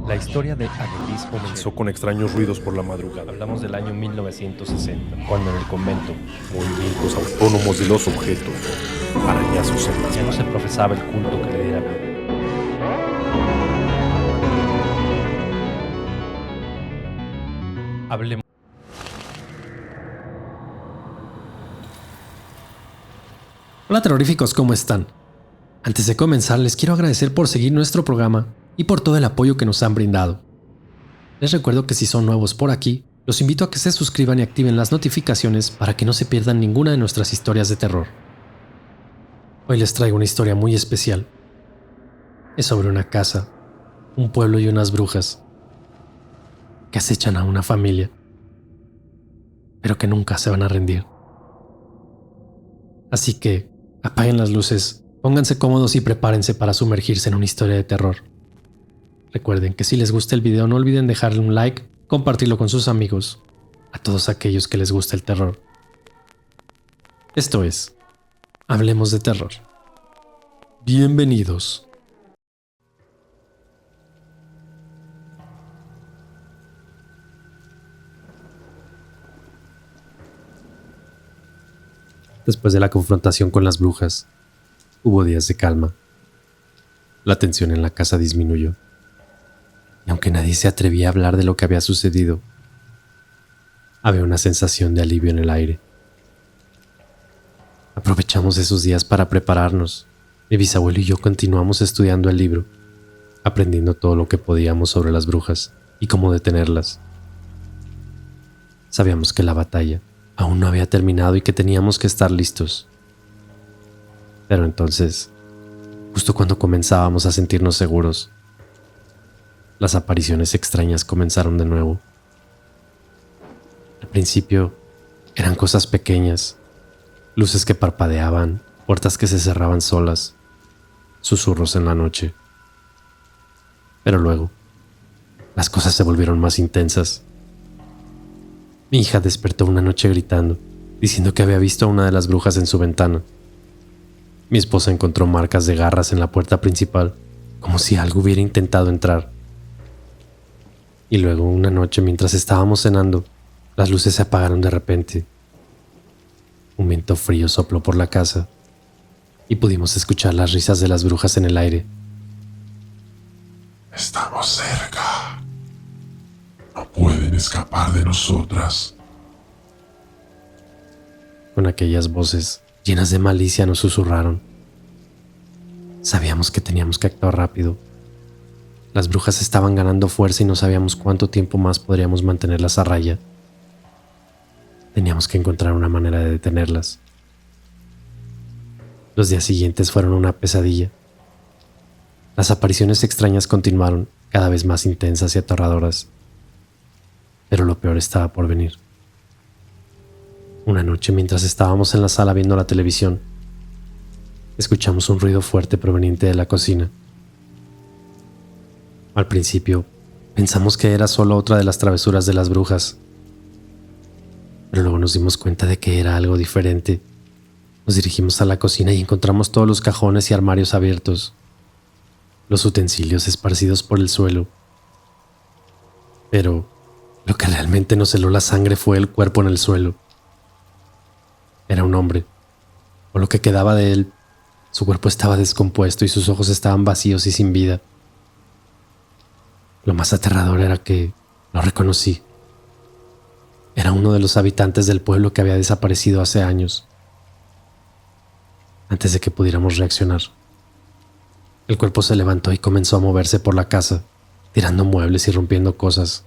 La historia de Anelis comenzó Con extraños ruidos por la madrugada. Hablamos del año 1960, cuando en el convento Movimientos autónomos de los objetos. Arañazos en las ya no se paredes. profesaba el culto que le diera vida. Hablemos. Hola terroríficos, ¿cómo están? Antes de comenzar les quiero agradecer por seguir nuestro programa y por todo el apoyo que nos han brindado. Les recuerdo que si son nuevos por aquí, los invito a que se suscriban y activen las notificaciones para que no se pierdan ninguna de nuestras historias de terror. Hoy les traigo una historia muy especial. Es sobre una casa, un pueblo y unas brujas que acechan a una familia, pero que nunca se van a rendir. Así que apaguen las luces, pónganse cómodos y prepárense para sumergirse en una historia de terror. Recuerden que si les gusta el video no olviden dejarle un like, compartirlo con sus amigos, a todos aquellos que les gusta el terror. Esto es, Hablemos de Terror. Bienvenidos. Después de la confrontación con las brujas, hubo días de calma. La tensión en la casa disminuyó. Y aunque nadie se atrevía a hablar de lo que había sucedido, había una sensación de alivio en el aire. Aprovechamos esos días para prepararnos. Mi bisabuelo y yo continuamos estudiando el libro, aprendiendo todo lo que podíamos sobre las brujas y cómo detenerlas. Sabíamos que la batalla aún no había terminado y que teníamos que estar listos. Pero entonces, justo cuando comenzábamos a sentirnos seguros, las apariciones extrañas comenzaron de nuevo. Al principio eran cosas pequeñas, luces que parpadeaban, puertas que se cerraban solas, susurros en la noche. Pero luego, las cosas se volvieron más intensas. Mi hija despertó una noche gritando, diciendo que había visto a una de las brujas en su ventana. Mi esposa encontró marcas de garras en la puerta principal, como si algo hubiera intentado entrar. Y luego, una noche mientras estábamos cenando, las luces se apagaron de repente. Un viento frío sopló por la casa y pudimos escuchar las risas de las brujas en el aire. Estamos cerca. No pueden escapar de nosotras. Con aquellas voces llenas de malicia nos susurraron. Sabíamos que teníamos que actuar rápido. Las brujas estaban ganando fuerza y no sabíamos cuánto tiempo más podríamos mantenerlas a raya. Teníamos que encontrar una manera de detenerlas. Los días siguientes fueron una pesadilla. Las apariciones extrañas continuaron, cada vez más intensas y aterradoras. Pero lo peor estaba por venir. Una noche, mientras estábamos en la sala viendo la televisión, escuchamos un ruido fuerte proveniente de la cocina. Al principio, pensamos que era solo otra de las travesuras de las brujas. Pero luego nos dimos cuenta de que era algo diferente. Nos dirigimos a la cocina y encontramos todos los cajones y armarios abiertos, los utensilios esparcidos por el suelo. Pero lo que realmente nos heló la sangre fue el cuerpo en el suelo. Era un hombre, o lo que quedaba de él. Su cuerpo estaba descompuesto y sus ojos estaban vacíos y sin vida. Lo más aterrador era que lo reconocí. Era uno de los habitantes del pueblo que había desaparecido hace años, antes de que pudiéramos reaccionar. El cuerpo se levantó y comenzó a moverse por la casa, tirando muebles y rompiendo cosas.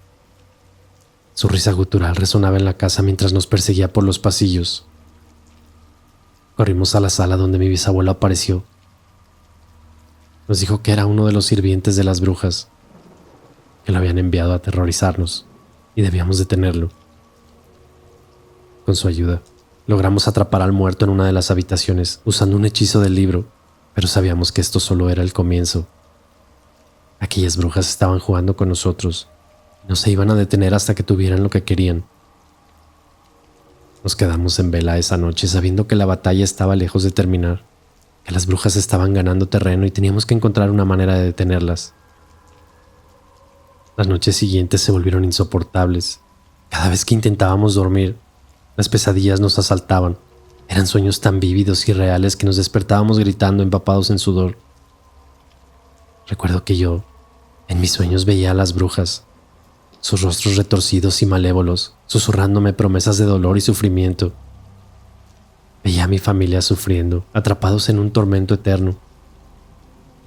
Su risa gutural resonaba en la casa mientras nos perseguía por los pasillos. Corrimos a la sala donde mi bisabuelo apareció. Nos dijo que era uno de los sirvientes de las brujas, que lo habían enviado a aterrorizarnos y debíamos detenerlo. Con su ayuda, logramos atrapar al muerto en una de las habitaciones usando un hechizo del libro, pero sabíamos que esto solo era el comienzo. Aquellas brujas estaban jugando con nosotros y no se iban a detener hasta que tuvieran lo que querían. Nos quedamos en vela esa noche sabiendo que la batalla estaba lejos de terminar, que las brujas estaban ganando terreno y teníamos que encontrar una manera de detenerlas. Las noches siguientes se volvieron insoportables. Cada vez que intentábamos dormir, las pesadillas nos asaltaban. Eran sueños tan vívidos y reales que nos despertábamos gritando, empapados en sudor. Recuerdo que yo, en mis sueños, veía a las brujas, sus rostros retorcidos y malévolos, susurrándome promesas de dolor y sufrimiento. Veía a mi familia sufriendo, atrapados en un tormento eterno,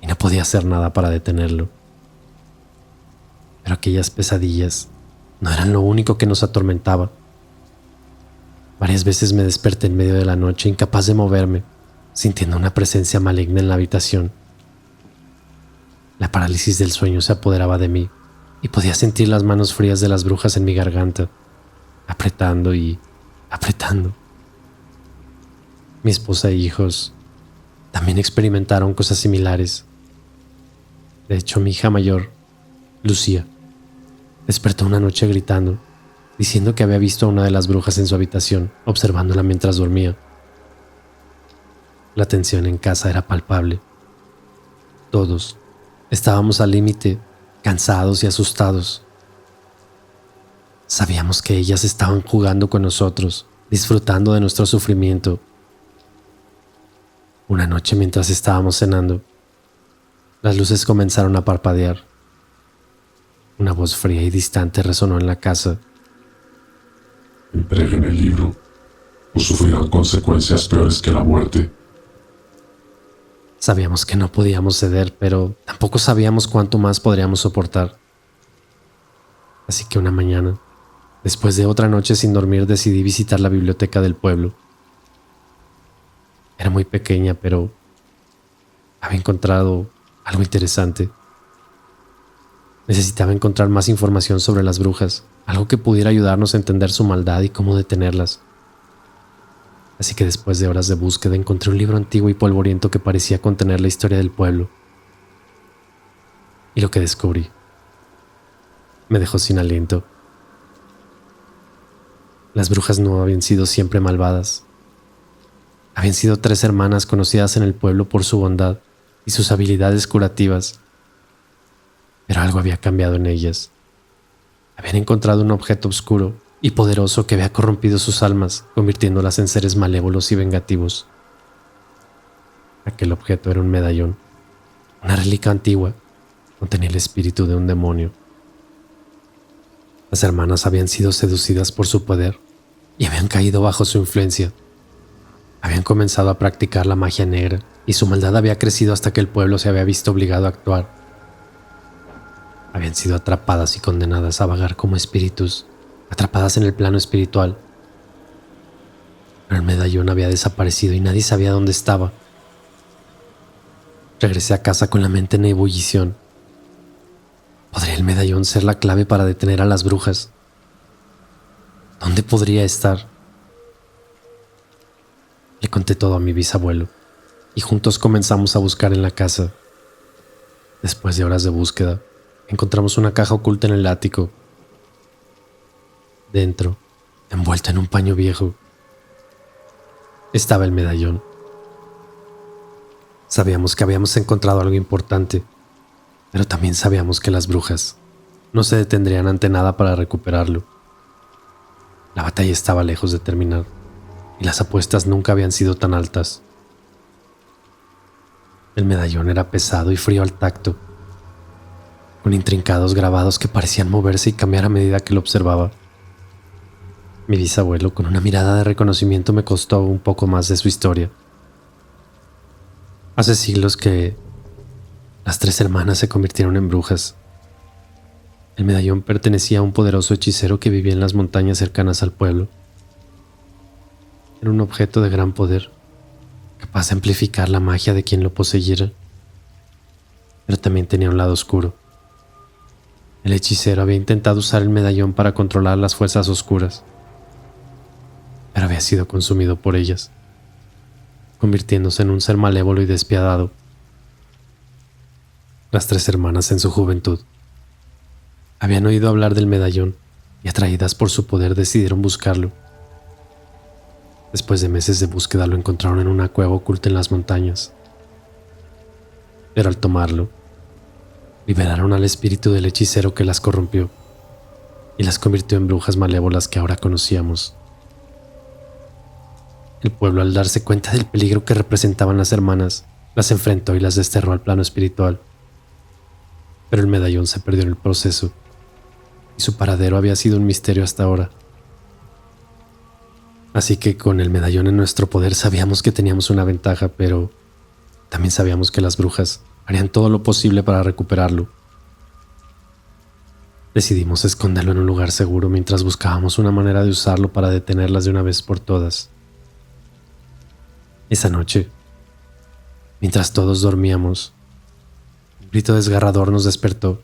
y no podía hacer nada para detenerlo. Pero aquellas pesadillas no eran lo único que nos atormentaba. Varias veces me desperté en medio de la noche, incapaz de moverme, sintiendo una presencia maligna en la habitación. La parálisis del sueño se apoderaba de mí y podía sentir las manos frías de las brujas en mi garganta, apretando y apretando. Mi esposa e hijos también experimentaron cosas similares. De hecho, mi hija mayor, Lucía, despertó una noche gritando, diciendo que había visto a una de las brujas en su habitación, observándola mientras dormía. La tensión en casa era palpable. Todos estábamos al límite, cansados y asustados. Sabíamos que ellas estaban jugando con nosotros, disfrutando de nuestro sufrimiento. Una noche, mientras estábamos cenando, las luces comenzaron a parpadear. Una voz fría y distante resonó en la casa. Entreguen el libro o sufrirán consecuencias peores que la muerte. Sabíamos que no podíamos ceder, pero tampoco sabíamos cuánto más podríamos soportar. Así que una mañana, después de otra noche sin dormir, decidí visitar la biblioteca del pueblo. Era muy pequeña, pero había encontrado algo interesante. Necesitaba encontrar más información sobre las brujas, algo que pudiera ayudarnos a entender su maldad y cómo detenerlas. Así que después de horas de búsqueda encontré un libro antiguo y polvoriento que parecía contener la historia del pueblo. Y lo que descubrí me dejó sin aliento. Las brujas no habían sido siempre malvadas. Habían sido 3 hermanas conocidas en el pueblo por su bondad y sus habilidades curativas. Pero algo había cambiado en ellas. Habían encontrado un objeto oscuro y poderoso que había corrompido sus almas, convirtiéndolas en seres malévolos y vengativos. Aquel objeto era un medallón, una reliquia antigua, contenía el espíritu de un demonio. Las hermanas habían sido seducidas por su poder y habían caído bajo su influencia. Habían comenzado a practicar la magia negra y su maldad había crecido hasta que el pueblo se había visto obligado a actuar. Habían sido atrapadas y condenadas a vagar como espíritus, atrapadas en el plano espiritual. Pero el medallón había desaparecido y nadie sabía dónde estaba. Regresé a casa con la mente en ebullición. ¿Podría el medallón ser la clave para detener a las brujas? ¿Dónde podría estar? Le conté todo a mi bisabuelo y juntos comenzamos a buscar en la casa. Después de horas de búsqueda, encontramos una caja oculta en el ático. Dentro, envuelta en un paño viejo, estaba el medallón. Sabíamos que habíamos encontrado algo importante, pero también sabíamos que las brujas no se detendrían ante nada para recuperarlo. La batalla estaba lejos de terminar y las apuestas nunca habían sido tan altas. El medallón era pesado y frío al tacto, con intrincados grabados que parecían moverse y cambiar a medida que lo observaba. Mi bisabuelo, con una mirada de reconocimiento, me contó un poco más de su historia. Hace siglos que las 3 hermanas se convirtieron en brujas. El medallón pertenecía a un poderoso hechicero que vivía en las montañas cercanas al pueblo. Era un objeto de gran poder, capaz de amplificar la magia de quien lo poseyera. Pero también tenía un lado oscuro. El hechicero había intentado usar el medallón para controlar las fuerzas oscuras, pero había sido consumido por ellas, convirtiéndose en un ser malévolo y despiadado. Las 3 hermanas en su juventud habían oído hablar del medallón y, atraídas por su poder, decidieron buscarlo. Después de meses de búsqueda lo encontraron en una cueva oculta en las montañas. Pero al tomarlo, liberaron al espíritu del hechicero que las corrompió y las convirtió en brujas malévolas que ahora conocíamos. El pueblo, al darse cuenta del peligro que representaban las hermanas, las enfrentó y las desterró al plano espiritual. Pero el medallón se perdió en el proceso y su paradero había sido un misterio hasta ahora. Así que con el medallón en nuestro poder sabíamos que teníamos una ventaja, pero también sabíamos que las brujas harían todo lo posible para recuperarlo. Decidimos esconderlo en un lugar seguro mientras buscábamos una manera de usarlo para detenerlas de una vez por todas. Esa noche, mientras todos dormíamos, un grito desgarrador nos despertó.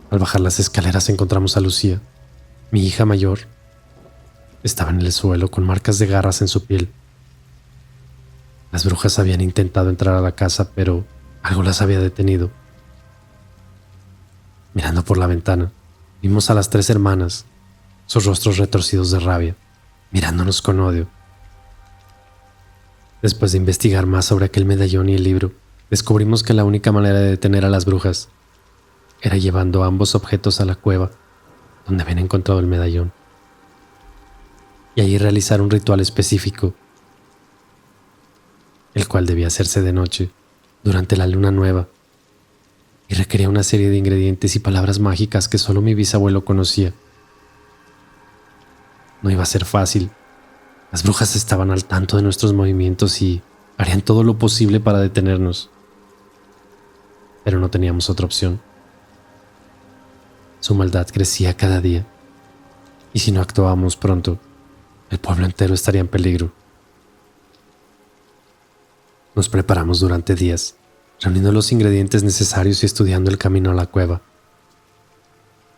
Al bajar las escaleras encontramos a Lucía, mi hija mayor. Estaba en el suelo con marcas de garras en su piel. Las brujas habían intentado entrar a la casa, pero algo las había detenido. Mirando por la ventana, vimos a las 3 hermanas, sus rostros retorcidos de rabia, mirándonos con odio. Después de investigar más sobre aquel medallón y el libro, descubrimos que la única manera de detener a las brujas era llevando ambos objetos a la cueva donde habían encontrado el medallón, y allí realizar un ritual específico, el cual debía hacerse de noche, durante la luna nueva, y requería una serie de ingredientes y palabras mágicas que solo mi bisabuelo conocía. No iba a ser fácil. Las brujas estaban al tanto de nuestros movimientos y harían todo lo posible para detenernos. Pero no teníamos otra opción. Su maldad crecía cada día, y si no actuábamos pronto, el pueblo entero estaría en peligro. Nos preparamos durante días, reuniendo los ingredientes necesarios y estudiando el camino a la cueva.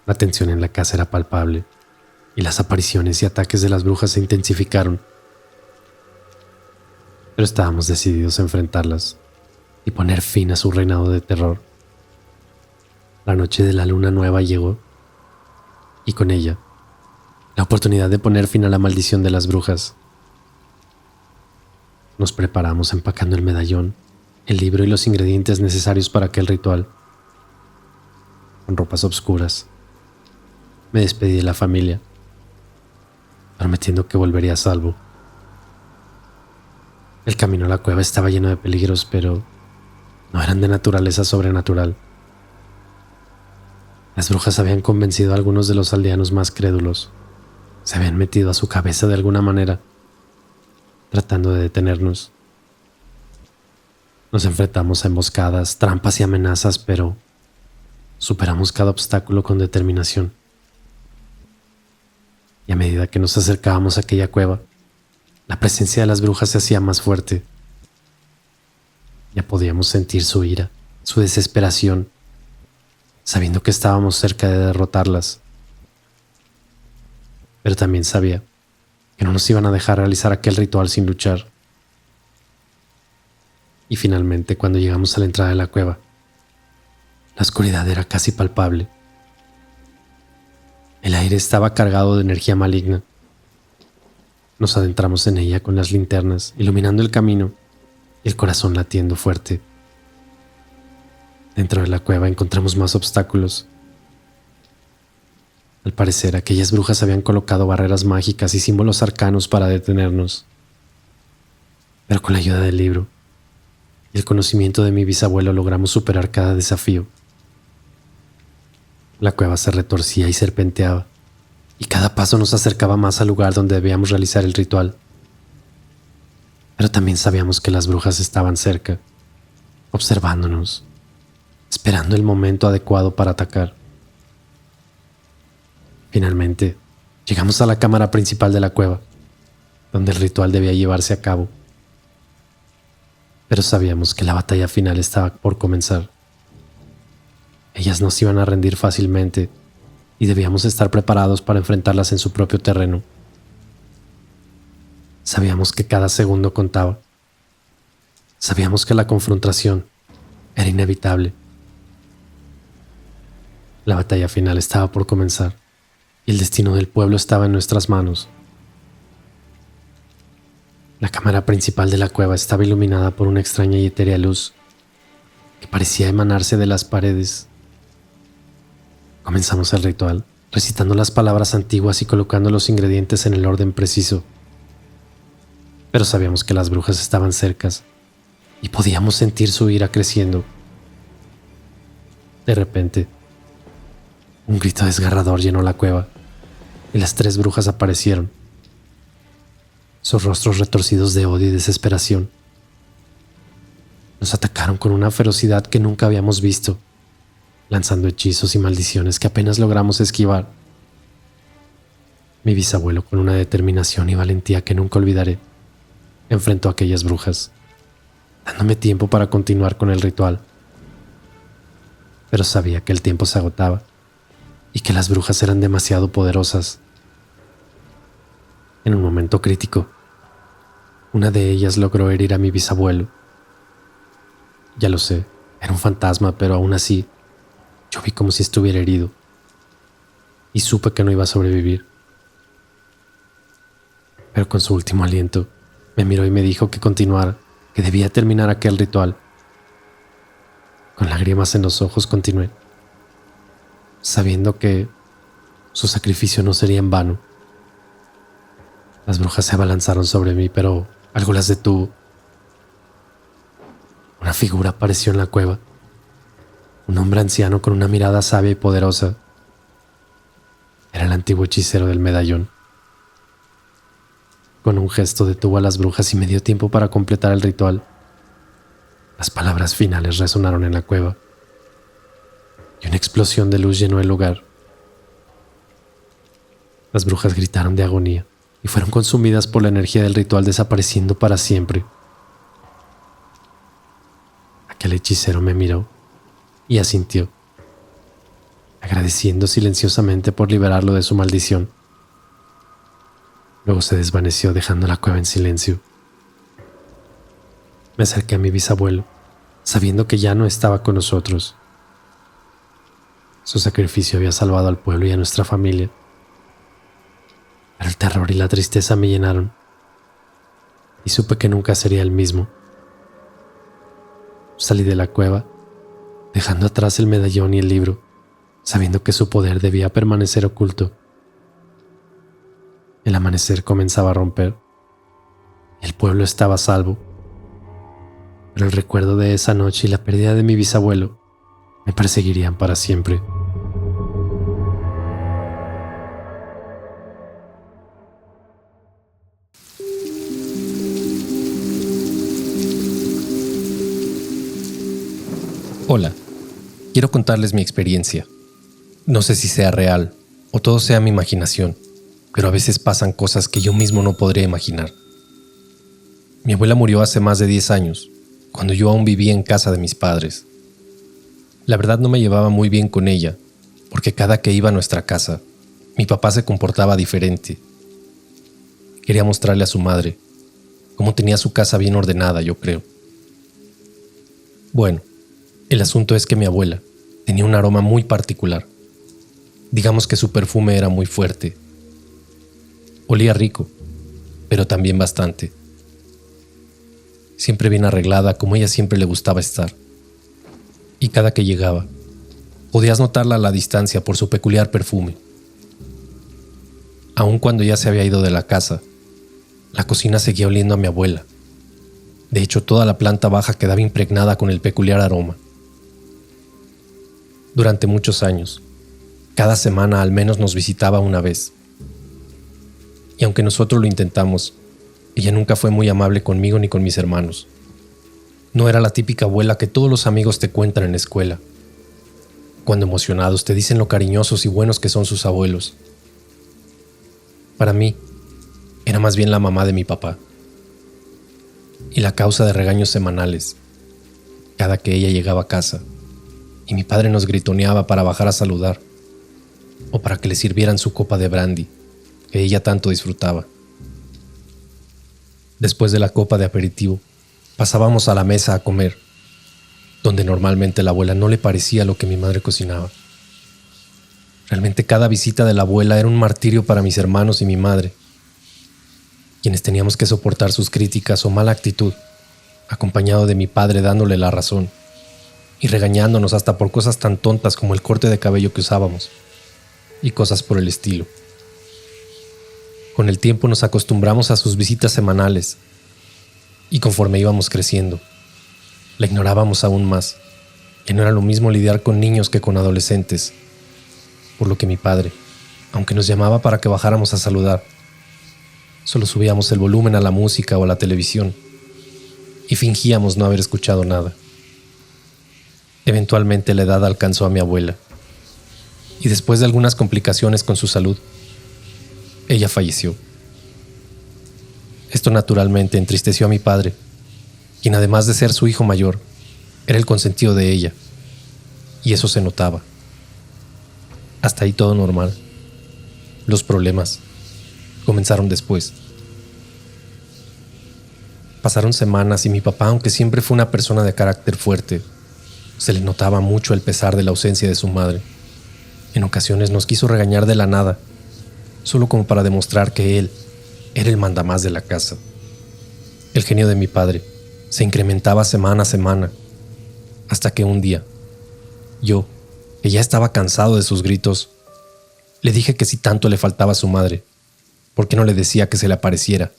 La tensión en la casa era palpable, y las apariciones y ataques de las brujas se intensificaron. Pero estábamos decididos a enfrentarlas y poner fin a su reinado de terror. La noche de la luna nueva llegó, y con ella, la oportunidad de poner fin a la maldición de las brujas. Nos preparamos empacando el medallón, el libro y los ingredientes necesarios para aquel ritual. Con ropas oscuras, me despedí de la familia, prometiendo que volvería a salvo. El camino a la cueva estaba lleno de peligros, pero no eran de naturaleza sobrenatural. Las brujas habían convencido a algunos de los aldeanos más crédulos. Se habían metido a su cabeza de alguna manera, tratando de detenernos. Nos enfrentamos a emboscadas, trampas y amenazas, pero superamos cada obstáculo con determinación. Y a medida que nos acercábamos a aquella cueva, la presencia de las brujas se hacía más fuerte. Ya podíamos sentir su ira, su desesperación, sabiendo que estábamos cerca de derrotarlas. Pero también sabía que no nos iban a dejar realizar aquel ritual sin luchar. Y finalmente, cuando llegamos a la entrada de la cueva, la oscuridad era casi palpable. El aire estaba cargado de energía maligna. Nos adentramos en ella con las linternas, iluminando el camino y el corazón latiendo fuerte. Dentro de la cueva encontramos más obstáculos. Al parecer, aquellas brujas habían colocado barreras mágicas y símbolos arcanos para detenernos. Pero con la ayuda del libro y el conocimiento de mi bisabuelo logramos superar cada desafío. La cueva se retorcía y serpenteaba, y cada paso nos acercaba más al lugar donde debíamos realizar el ritual. Pero también sabíamos que las brujas estaban cerca, observándonos, esperando el momento adecuado para atacar. Finalmente, llegamos a la cámara principal de la cueva, donde el ritual debía llevarse a cabo. Pero sabíamos que la batalla final estaba por comenzar. Ellas no se iban a rendir fácilmente y debíamos estar preparados para enfrentarlas en su propio terreno. Sabíamos que cada segundo contaba. Sabíamos que la confrontación era inevitable. La batalla final estaba por comenzar y el destino del pueblo estaba en nuestras manos. La cámara principal de la cueva estaba iluminada por una extraña y etérea luz. que parecía emanarse de las paredes. Comenzamos el ritual, recitando las palabras antiguas y colocando los ingredientes en el orden preciso. Pero sabíamos que las brujas estaban cercas y podíamos sentir su ira creciendo. De repente, un grito desgarrador llenó la cueva y las 3 brujas aparecieron, sus rostros retorcidos de odio y desesperación. Nos atacaron con una ferocidad que nunca habíamos visto, lanzando hechizos y maldiciones que apenas logramos esquivar. Mi bisabuelo, con una determinación y valentía que nunca olvidaré, enfrentó a aquellas brujas, dándome tiempo para continuar con el ritual. Pero sabía que el tiempo se agotaba y que las brujas eran demasiado poderosas. En un momento crítico, una de ellas logró herir a mi bisabuelo. Ya lo sé, era un fantasma, pero aún así, yo vi como si estuviera herido y supe que no iba a sobrevivir. Pero con su último aliento, me miró y me dijo que continuara, que debía terminar aquel ritual. Con lágrimas en los ojos continué, sabiendo que su sacrificio no sería en vano. Las brujas se abalanzaron sobre mí, pero algo las detuvo. Una figura apareció en la cueva, un hombre anciano con una mirada sabia y poderosa. Era el antiguo hechicero del medallón. Con un gesto detuvo a las brujas y me dio tiempo para completar el ritual. Las palabras finales resonaron en la cueva y una explosión de luz llenó el lugar. Las brujas gritaron de agonía y fueron consumidas por la energía del ritual, desapareciendo para siempre. Aquel hechicero me miró y asintió, agradeciendo silenciosamente por liberarlo de su maldición. Luego se desvaneció, dejando la cueva en silencio. Me acerqué a mi bisabuelo, sabiendo que ya no estaba con nosotros. Su sacrificio había salvado al pueblo y a nuestra familia. Pero el terror y la tristeza me llenaron, y supe que nunca sería el mismo. Salí de la cueva, dejando atrás el medallón y el libro, sabiendo que su poder debía permanecer oculto. El amanecer comenzaba a romper, y el pueblo estaba a salvo. Pero el recuerdo de esa noche y la pérdida de mi bisabuelo me perseguirían para siempre. Hola, quiero contarles mi experiencia. No sé si sea real o todo sea mi imaginación, pero a veces pasan cosas que yo mismo no podría imaginar. Mi abuela murió hace más de 10 años, cuando yo aún vivía en casa de mis padres. La verdad no me llevaba muy bien con ella, porque cada que iba a nuestra casa, mi papá se comportaba diferente. Quería mostrarle a su madre cómo tenía su casa bien ordenada, yo creo. Bueno, el asunto es que mi abuela tenía un aroma muy particular. Digamos que su perfume era muy fuerte. Olía rico, pero también bastante. Siempre bien arreglada, como ella siempre le gustaba estar. Y cada que llegaba, podías notarla a la distancia por su peculiar perfume. Aun cuando ya se había ido de la casa, la cocina seguía oliendo a mi abuela. De hecho, toda la planta baja quedaba impregnada con el peculiar aroma. Durante muchos años, cada semana al menos nos visitaba una vez. Y aunque nosotros lo intentamos, ella nunca fue muy amable conmigo ni con mis hermanos. No era la típica abuela que todos los amigos te cuentan en la escuela, cuando emocionados te dicen lo cariñosos y buenos que son sus abuelos. Para mí, era más bien la mamá de mi papá, y la causa de regaños semanales, cada que ella llegaba a casa, y mi padre nos gritoneaba para bajar a saludar, o para que le sirvieran su copa de brandy, que ella tanto disfrutaba. Después de la copa de aperitivo, pasábamos a la mesa a comer, donde normalmente a la abuela no le parecía lo que mi madre cocinaba. Realmente cada visita de la abuela era un martirio para mis hermanos y mi madre, quienes teníamos que soportar sus críticas o mala actitud, acompañado de mi padre dándole la razón. y regañándonos hasta por cosas tan tontas como el corte de cabello que usábamos y cosas por el estilo. Con el tiempo nos acostumbramos a sus visitas semanales y conforme íbamos creciendo, la ignorábamos aún más. Ya no era lo mismo lidiar con niños que con adolescentes, por lo que mi padre, aunque nos llamaba para que bajáramos a saludar, solo subíamos el volumen a la música o a la televisión y fingíamos no haber escuchado nada. Eventualmente la edad alcanzó a mi abuela y después de algunas complicaciones con su salud, ella falleció. Esto naturalmente entristeció a mi padre, quien además de ser su hijo mayor, era el consentido de ella, y eso se notaba. Hasta ahí todo normal. Los problemas comenzaron después. Pasaron semanas y mi papá, aunque siempre fue una persona de carácter fuerte, se le notaba mucho el pesar de la ausencia de su madre. En ocasiones nos quiso regañar de la nada, solo como para demostrar que él era el mandamás de la casa. El genio de mi padre se incrementaba semana a semana, hasta que un día, yo, que ya estaba cansado de sus gritos, le dije que si tanto le faltaba a su madre, ¿por qué no le decía que se le apareciera?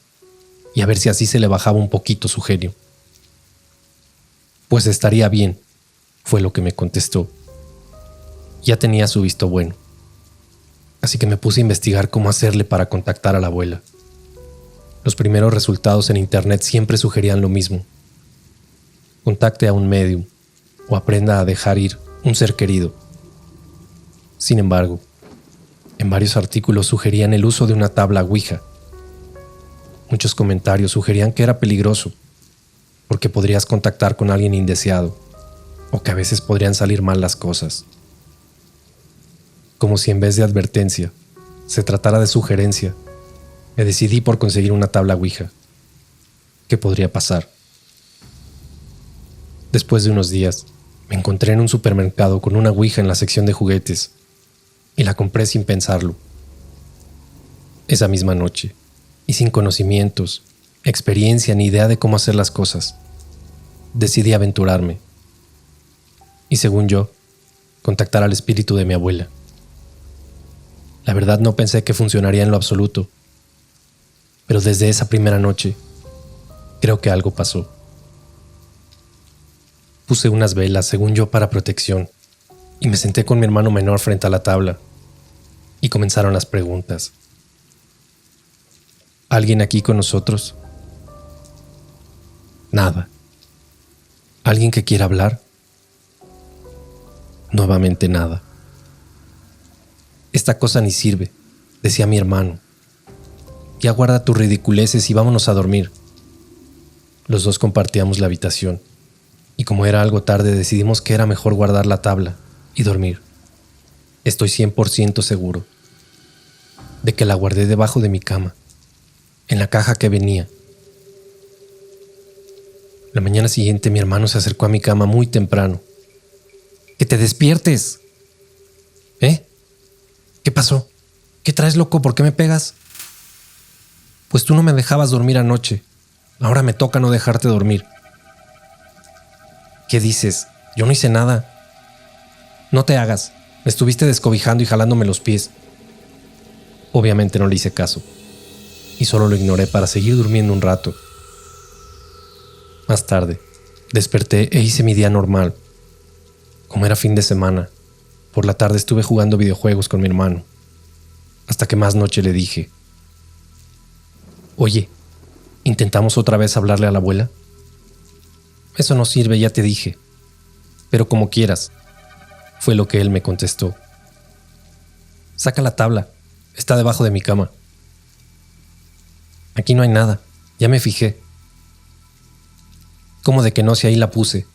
Y a ver si así se le bajaba un poquito su genio. Pues estaría bien, fue lo que me contestó. Ya tenía su visto bueno, así que me puse a investigar cómo hacerle para contactar a la abuela. Los primeros resultados en internet siempre sugerían lo mismo: contacte a un medium o aprenda a dejar ir un ser querido. Sin embargo, en varios artículos sugerían el uso de una tabla Ouija. Muchos comentarios sugerían que era peligroso, porque podrías contactar con alguien indeseado, o que a veces podrían salir mal las cosas. Como si en vez de advertencia se tratara de sugerencia, me decidí por conseguir una tabla Ouija. ¿Qué podría pasar? Después de unos días, me encontré en un supermercado con una Ouija en la sección de juguetes y la compré sin pensarlo. Esa misma noche, y sin conocimientos, experiencia ni idea de cómo hacer las cosas, decidí aventurarme y, según yo, contactar al espíritu de mi abuela. La verdad no pensé que funcionaría en lo absoluto, pero desde esa primera noche creo que algo pasó. Puse unas velas, según yo, para protección, y me senté con mi hermano menor frente a la tabla, y comenzaron las preguntas. ¿Alguien aquí con nosotros? Nada. ¿Alguien que quiera hablar? Nuevamente nada. Esta cosa ni sirve, decía mi hermano. Ya guarda tus ridiculeces y vámonos a dormir. Los dos compartíamos la habitación, y como era algo tarde decidimos que era mejor guardar la tabla y dormir. Estoy 100% seguro de que la guardé debajo de mi cama, en la caja que venía. La mañana siguiente mi hermano se acercó a mi cama muy temprano. ¡Que te despiertes! ¿Eh? ¿Qué pasó? ¿Qué traes, loco? ¿Por qué me pegas? Pues tú no me dejabas dormir anoche. Ahora me toca no dejarte dormir. ¿Qué dices? Yo no hice nada. No te hagas. Me estuviste descobijando y jalándome los pies. Obviamente no le hice caso, y solo lo ignoré para seguir durmiendo un rato. Más tarde, desperté e hice mi día normal. Como era fin de semana, por la tarde estuve jugando videojuegos con mi hermano, hasta que más noche le dije: Oye, ¿intentamos otra vez hablarle a la abuela? Eso no sirve, ya te dije. Pero como quieras, fue lo que él me contestó. Saca la tabla, está debajo de mi cama. Aquí no hay nada, ya me fijé. ¿Cómo de que no, si ahí la puse?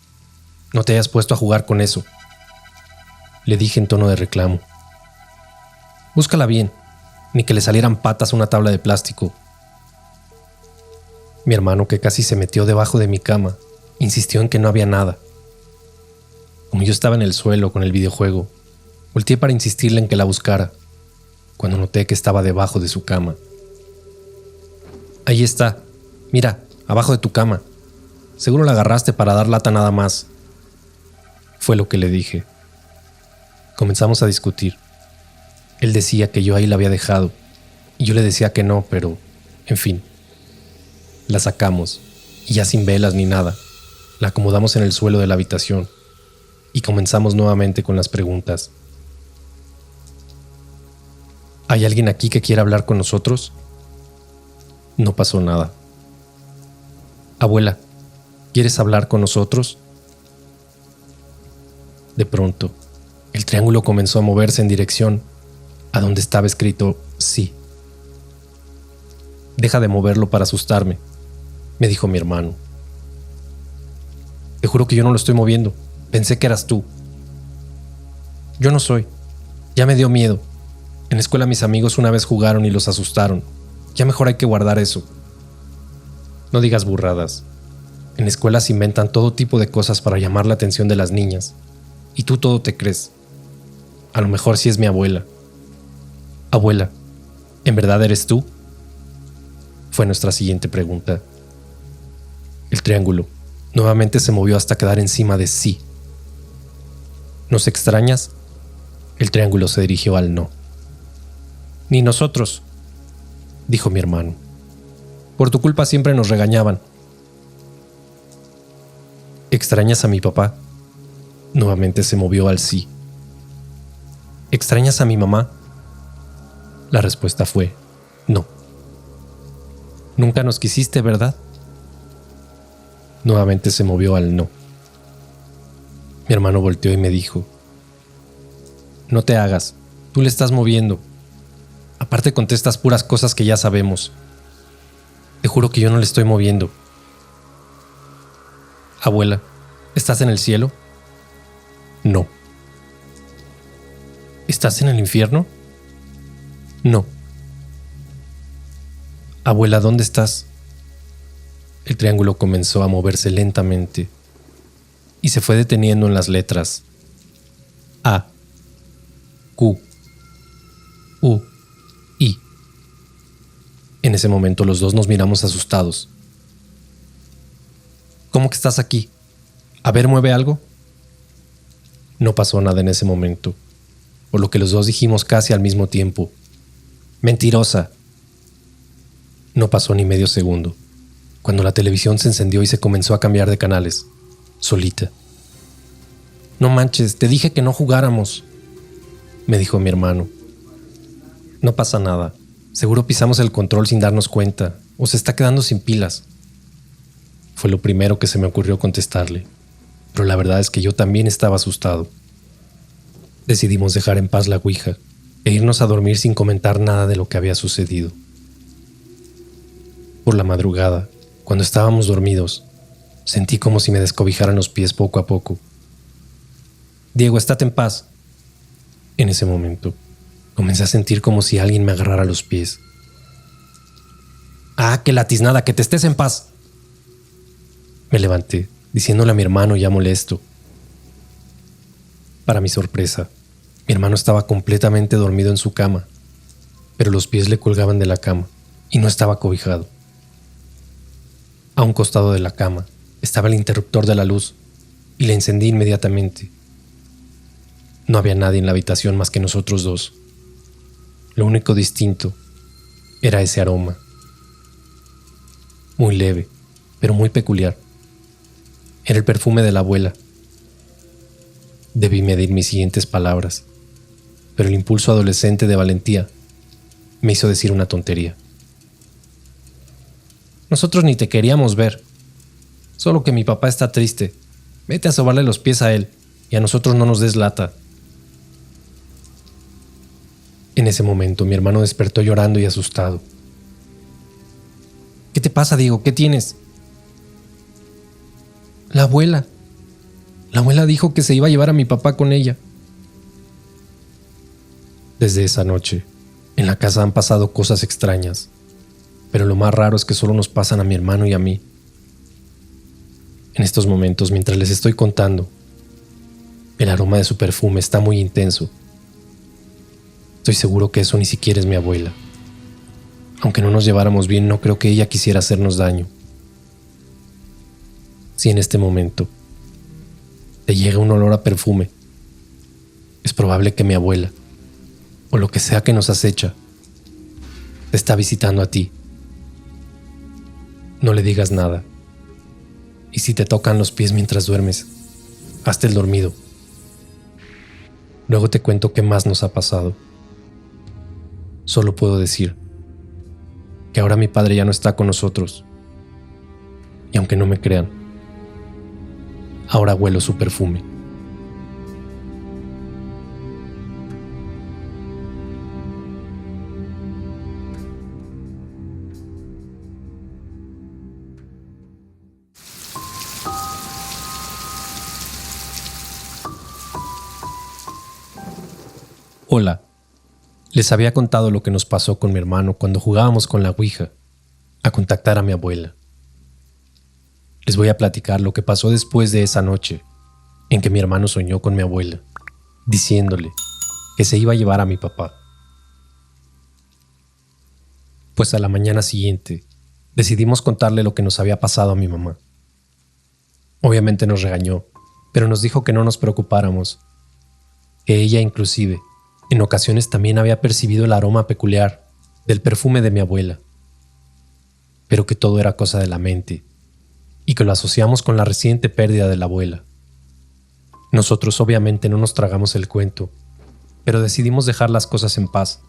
No te hayas puesto a jugar con eso, le dije en tono de reclamo. Búscala bien, ni que le salieran patas a una tabla de plástico. Mi hermano, que casi se metió debajo de mi cama, insistió en que no había nada. Como yo estaba en el suelo con el videojuego, volteé para insistirle en que la buscara, cuando noté que estaba debajo de su cama. Ahí está, mira, abajo de tu cama. Seguro la agarraste para dar lata nada más. Fue lo que le dije. Comenzamos a discutir. Él decía que yo ahí la había dejado y yo le decía que no, pero, en fin. La sacamos y ya sin velas ni nada, la acomodamos en el suelo de la habitación y comenzamos nuevamente con las preguntas. ¿Hay alguien aquí que quiera hablar con nosotros? No pasó nada. Abuela, ¿quieres hablar con nosotros? De pronto, el triángulo comenzó a moverse en dirección a donde estaba escrito sí. Deja de moverlo para asustarme, me dijo mi hermano. Te juro que yo no lo estoy moviendo. Pensé que eras tú. Yo no soy. Ya me dio miedo. En la escuela mis amigos una vez jugaron y los asustaron. Ya mejor hay que guardar eso. No digas burradas. En la escuela se inventan todo tipo de cosas para llamar la atención de las niñas. Y tú todo te crees. A lo mejor sí es mi abuela. Abuela, ¿en verdad eres tú? Fue nuestra siguiente pregunta. El triángulo nuevamente se movió hasta quedar encima de sí. ¿Nos extrañas? El triángulo se dirigió al no. Ni nosotros, dijo mi hermano. Por tu culpa siempre nos regañaban. ¿Extrañas a mi papá? Nuevamente se movió al sí. ¿Extrañas a mi mamá? La respuesta fue no. Nunca nos quisiste, ¿verdad? Nuevamente se movió al no. Mi hermano volteó y me dijo: no te hagas, tú le estás moviendo. Aparte contestas puras cosas que ya sabemos. Te juro que yo no le estoy moviendo. Abuela, ¿estás en el cielo? No. ¿Estás en el infierno? No. Abuela, ¿dónde estás? El triángulo comenzó a moverse lentamente y se fue deteniendo en las letras A, Q, U, I. En ese momento los dos nos miramos asustados. ¿Cómo que estás aquí? A ver, ¿mueve algo? No pasó nada en ese momento, por lo que los dos dijimos casi al mismo tiempo: ¡mentirosa! No pasó ni medio segundo, cuando la televisión se encendió y se comenzó a cambiar de canales, solita. No manches, te dije que no jugáramos, me dijo mi hermano. No pasa nada, seguro pisamos el control sin darnos cuenta, o se está quedando sin pilas. Fue lo primero que se me ocurrió contestarle, pero la verdad es que yo también estaba asustado. Decidimos dejar en paz la ouija e irnos a dormir sin comentar nada de lo que había sucedido. Por la madrugada, cuando estábamos dormidos, sentí como si me descobijaran los pies poco a poco. Diego, estate en paz. En ese momento, comencé a sentir como si alguien me agarrara los pies. ¡Ah, qué latiznada! ¡Que te estés en paz! Me levanté, diciéndole a mi hermano ya molesto. Para mi sorpresa, mi hermano estaba completamente dormido en su cama, pero los pies le colgaban de la cama y no estaba cobijado. A un costado de la cama estaba el interruptor de la luz y la encendí inmediatamente. No había nadie en la habitación más que nosotros dos. Lo único distinto era ese aroma. Muy leve, pero muy peculiar. Era el perfume de la abuela. Debí medir mis siguientes palabras, pero el impulso adolescente de valentía me hizo decir una tontería. Nosotros ni te queríamos ver. Solo que mi papá está triste. Vete a sobarle los pies a él y a nosotros no nos des lata. En ese momento mi hermano despertó llorando y asustado. ¿Qué te pasa, Diego? ¿Qué tienes? La abuela. La abuela dijo que se iba a llevar a mi papá con ella. Desde esa noche, en la casa han pasado cosas extrañas, pero lo más raro es que solo nos pasan a mi hermano y a mí. En estos momentos, mientras les estoy contando, el aroma de su perfume está muy intenso. Estoy seguro que eso ni siquiera es mi abuela. Aunque no nos lleváramos bien, no creo que ella quisiera hacernos daño. Si en este momento te llega un olor a perfume. Es probable que mi abuela, o lo que sea que nos acecha, te está visitando a ti. No le digas nada. Y si te tocan los pies mientras duermes, hazte el dormido. Luego te cuento qué más nos ha pasado. Solo puedo decir que ahora mi padre ya no está con nosotros. Y aunque no me crean, ahora huelo su perfume. Hola, les había contado lo que nos pasó con mi hermano cuando jugábamos con la Ouija a contactar a mi abuela. Les voy a platicar lo que pasó después de esa noche en que mi hermano soñó con mi abuela, diciéndole que se iba a llevar a mi papá. Pues a la mañana siguiente decidimos contarle lo que nos había pasado a mi mamá. Obviamente nos regañó, pero nos dijo que no nos preocupáramos, que ella inclusive en ocasiones también había percibido el aroma peculiar del perfume de mi abuela, pero que todo era cosa de la mente y que lo asociamos con la reciente pérdida de la abuela. Nosotros obviamente no nos tragamos el cuento, pero decidimos dejar las cosas en paz.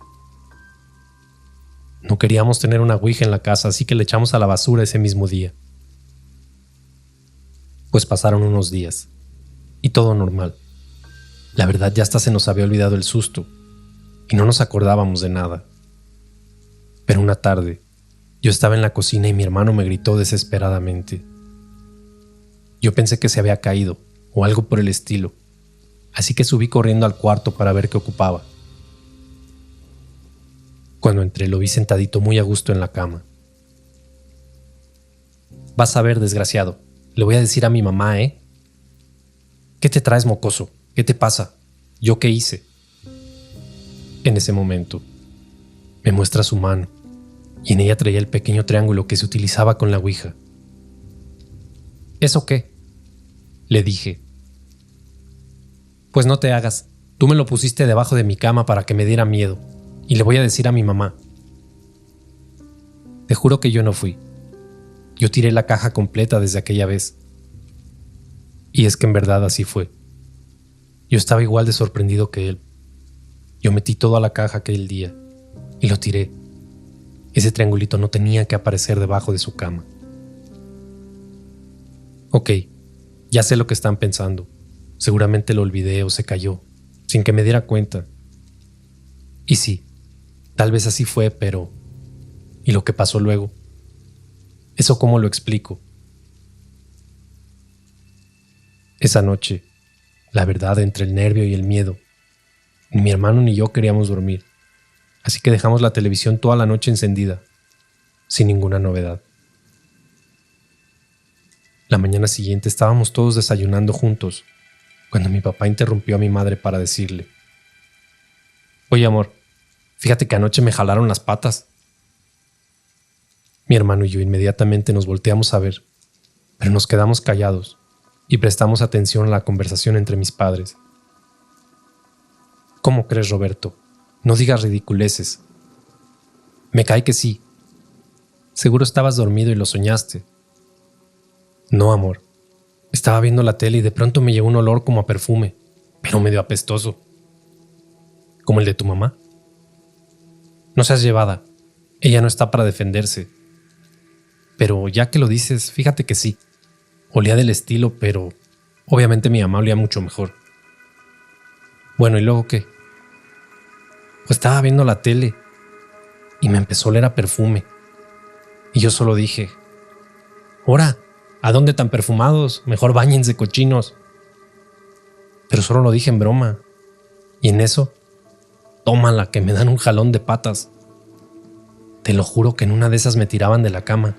No queríamos tener una ouija en la casa, así que le echamos a la basura ese mismo día. Pues pasaron unos días y todo normal. La verdad ya hasta se nos había olvidado el susto y no nos acordábamos de nada. Pero una tarde, yo estaba en la cocina y mi hermano me gritó desesperadamente. Yo pensé que se había caído o algo por el estilo, así que subí corriendo al cuarto para ver qué ocupaba. Cuando entré lo vi sentadito muy a gusto en la cama. Vas a ver, desgraciado, le voy a decir a mi mamá, ¿eh? ¿Qué te traes, mocoso? ¿Qué te pasa? ¿Yo qué hice? En ese momento, me muestra su mano y en ella traía el pequeño triángulo que se utilizaba con la ouija. ¿Eso qué? Le dije. Pues no te hagas, tú me lo pusiste debajo de mi cama para que me diera miedo y le voy a decir a mi mamá. Te juro que yo no fui. Yo tiré la caja completa desde aquella vez. Y es que en verdad así fue. Yo estaba igual de sorprendido que él. Yo metí todo a la caja aquel día y lo tiré. Ese triangulito no tenía que aparecer debajo de su cama. Ok, ya sé lo que están pensando. Seguramente lo olvidé o se cayó, sin que me diera cuenta. Y sí, tal vez así fue, pero... ¿y lo que pasó luego? ¿Eso cómo lo explico? Esa noche, la verdad, entre el nervio y el miedo, ni mi hermano ni yo queríamos dormir, así que dejamos la televisión toda la noche encendida, sin ninguna novedad. La mañana siguiente estábamos todos desayunando juntos, cuando mi papá interrumpió a mi madre para decirle: Oye, amor, fíjate que anoche me jalaron las patas. Mi hermano y yo inmediatamente nos volteamos a ver, pero nos quedamos callados y prestamos atención a la conversación entre mis padres. ¿Cómo crees, Roberto? No digas ridiculeces. Me cae que sí. Seguro estabas dormido y lo soñaste. No, amor. Estaba viendo la tele y de pronto me llegó un olor como a perfume, pero medio apestoso. ¿Como el de tu mamá? No seas llevada. Ella no está para defenderse. Pero ya que lo dices, fíjate que sí. Olía del estilo, pero obviamente mi mamá olía mucho mejor. Bueno, ¿y luego qué? Pues estaba viendo la tele y me empezó a oler a perfume. Y yo solo dije: ¡Ora! ¿A dónde tan perfumados? Mejor báñense, cochinos. Pero solo lo dije en broma. Y en eso, tómala, que me dan un jalón de patas. Te lo juro que en una de esas me tiraban de la cama.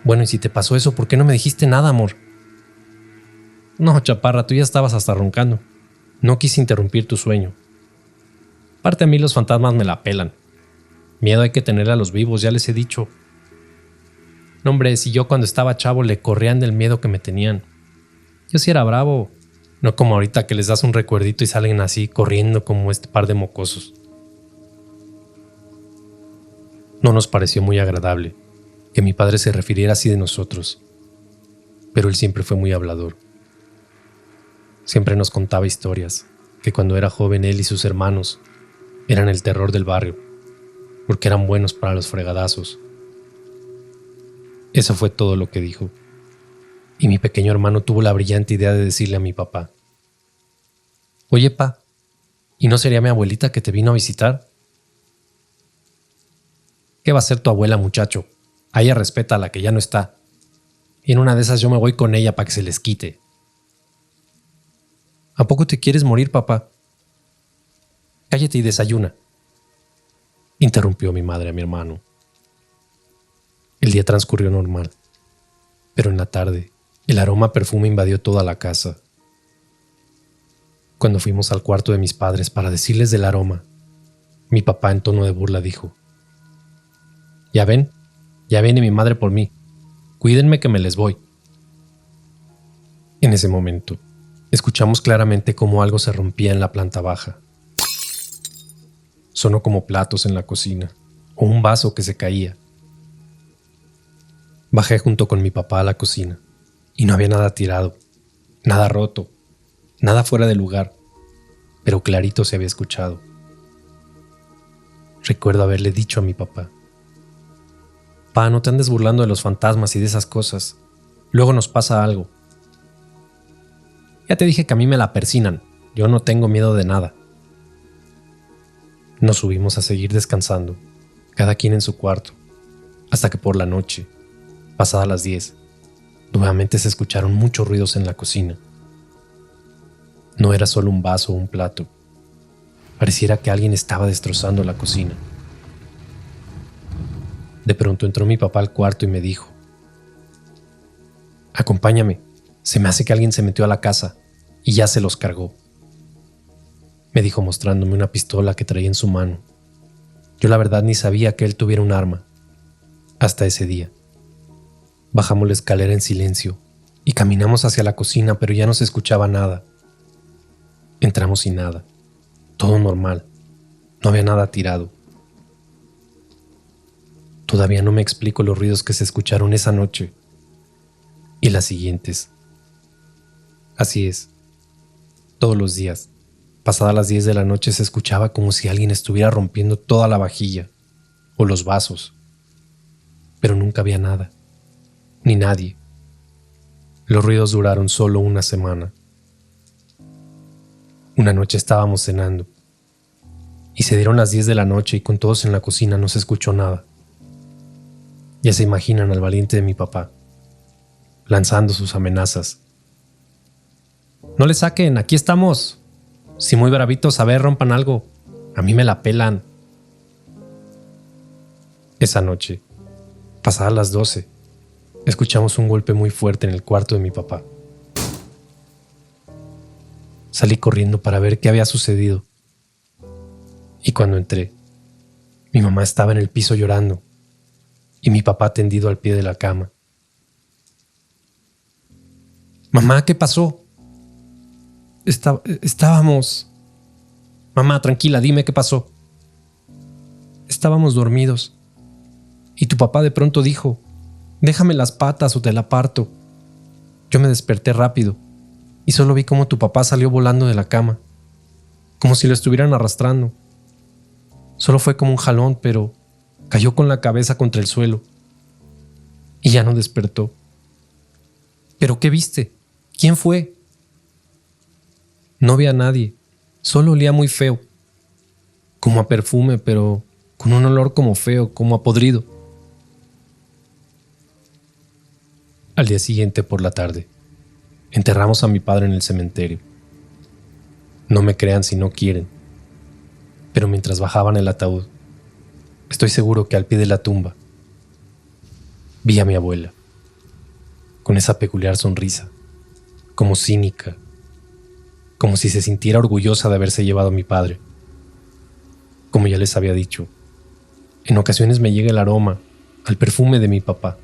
Bueno, y si te pasó eso, ¿por qué no me dijiste nada, amor? No, chaparra, tú ya estabas hasta roncando. No quise interrumpir tu sueño. Aparte, a mí los fantasmas me la pelan. Miedo hay que tenerle a los vivos, ya les he dicho. No, hombre, si yo cuando estaba chavo le corrían del miedo que me tenían. Yo sí era bravo. No como ahorita que les das un recuerdito y salen así corriendo como este par de mocosos. No nos pareció muy agradable que mi padre se refiriera así de nosotros, pero él siempre fue muy hablador. Siempre nos contaba historias, que cuando era joven él y sus hermanos eran el terror del barrio, porque eran buenos para los fregadazos. Eso fue todo lo que dijo, y mi pequeño hermano tuvo la brillante idea de decirle a mi papá: «Oye, pa, ¿y no sería mi abuelita que te vino a visitar?» «¿Qué va a ser tu abuela, muchacho? A ella respeta a la que ya no está. Y en una de esas yo me voy con ella para que se les quite». «¿A poco te quieres morir, papá?» «Cállate y desayuna», interrumpió mi madre a mi hermano. El día transcurrió normal, pero en la tarde el aroma a perfume invadió toda la casa. Cuando fuimos al cuarto de mis padres para decirles del aroma, mi papá en tono de burla dijo: ya viene mi madre por mí. Cuídenme que me les voy». En ese momento, escuchamos claramente cómo algo se rompía en la planta baja. Sonó como platos en la cocina o un vaso que se caía. Bajé junto con mi papá a la cocina y no había nada tirado, nada roto, nada fuera de lugar, pero clarito se había escuchado. Recuerdo haberle dicho a mi papá: «Pa, no te andes burlando de los fantasmas y de esas cosas. Luego nos pasa algo». «Ya te dije que a mí me la persinan. Yo no tengo miedo de nada». Nos subimos a seguir descansando, cada quien en su cuarto, hasta que por la noche, pasadas las 10, nuevamente se escucharon muchos ruidos en la cocina. No era solo un vaso o un plato. Pareciera que alguien estaba destrozando la cocina. De pronto entró mi papá al cuarto y me dijo: «Acompáñame, se me hace que alguien se metió a la casa y ya se los cargó», me dijo mostrándome una pistola que traía en su mano. Yo la verdad ni sabía que él tuviera un arma, hasta ese día. Bajamos la escalera en silencio y caminamos hacia la cocina, pero ya no se escuchaba nada. Entramos sin nada, todo normal, no había nada tirado. Todavía no me explico los ruidos que se escucharon esa noche y las siguientes. Así es, todos los días, pasadas las 10 de la noche, se escuchaba como si alguien estuviera rompiendo toda la vajilla o los vasos, pero nunca había nada, ni nadie. Los ruidos duraron solo una semana. Una noche estábamos cenando y se dieron las 10 de la noche y con todos en la cocina no se escuchó nada. Ya se imaginan al valiente de mi papá, lanzando sus amenazas. «No le saquen, aquí estamos. Si muy bravitos, a ver, rompan algo. A mí me la pelan». Esa noche, pasadas las 12, escuchamos un golpe muy fuerte en el cuarto de mi papá. Salí corriendo para ver qué había sucedido. Y cuando entré, mi mamá estaba en el piso llorando y mi papá tendido al pie de la cama. «Mamá, ¿qué pasó?» Estábamos... «Mamá, tranquila, dime qué pasó». «Estábamos dormidos y tu papá de pronto dijo: déjame las patas o te la parto». Yo me desperté rápido y solo vi cómo tu papá salió volando de la cama, como si lo estuvieran arrastrando. Solo fue como un jalón, pero cayó con la cabeza contra el suelo y ya no despertó. «¿Pero qué viste? ¿Quién fue?» «No vi a nadie, solo olía muy feo, como a perfume, pero con un olor como feo, como a podrido». Al día siguiente por la tarde, enterramos a mi padre en el cementerio. No me crean si no quieren, pero mientras bajaban el ataúd, estoy seguro que al pie de la tumba vi a mi abuela, con esa peculiar sonrisa, como cínica, como si se sintiera orgullosa de haberse llevado a mi padre. Como ya les había dicho, en ocasiones me llega el aroma al perfume de mi papá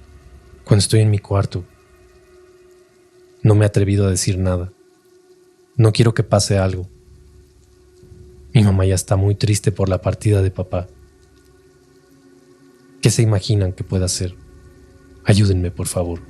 cuando estoy en mi cuarto. No me he atrevido a decir nada. No quiero que pase algo. Mi mamá ya está muy triste por la partida de papá. ¿Qué se imaginan que pueda hacer? Ayúdenme, por favor.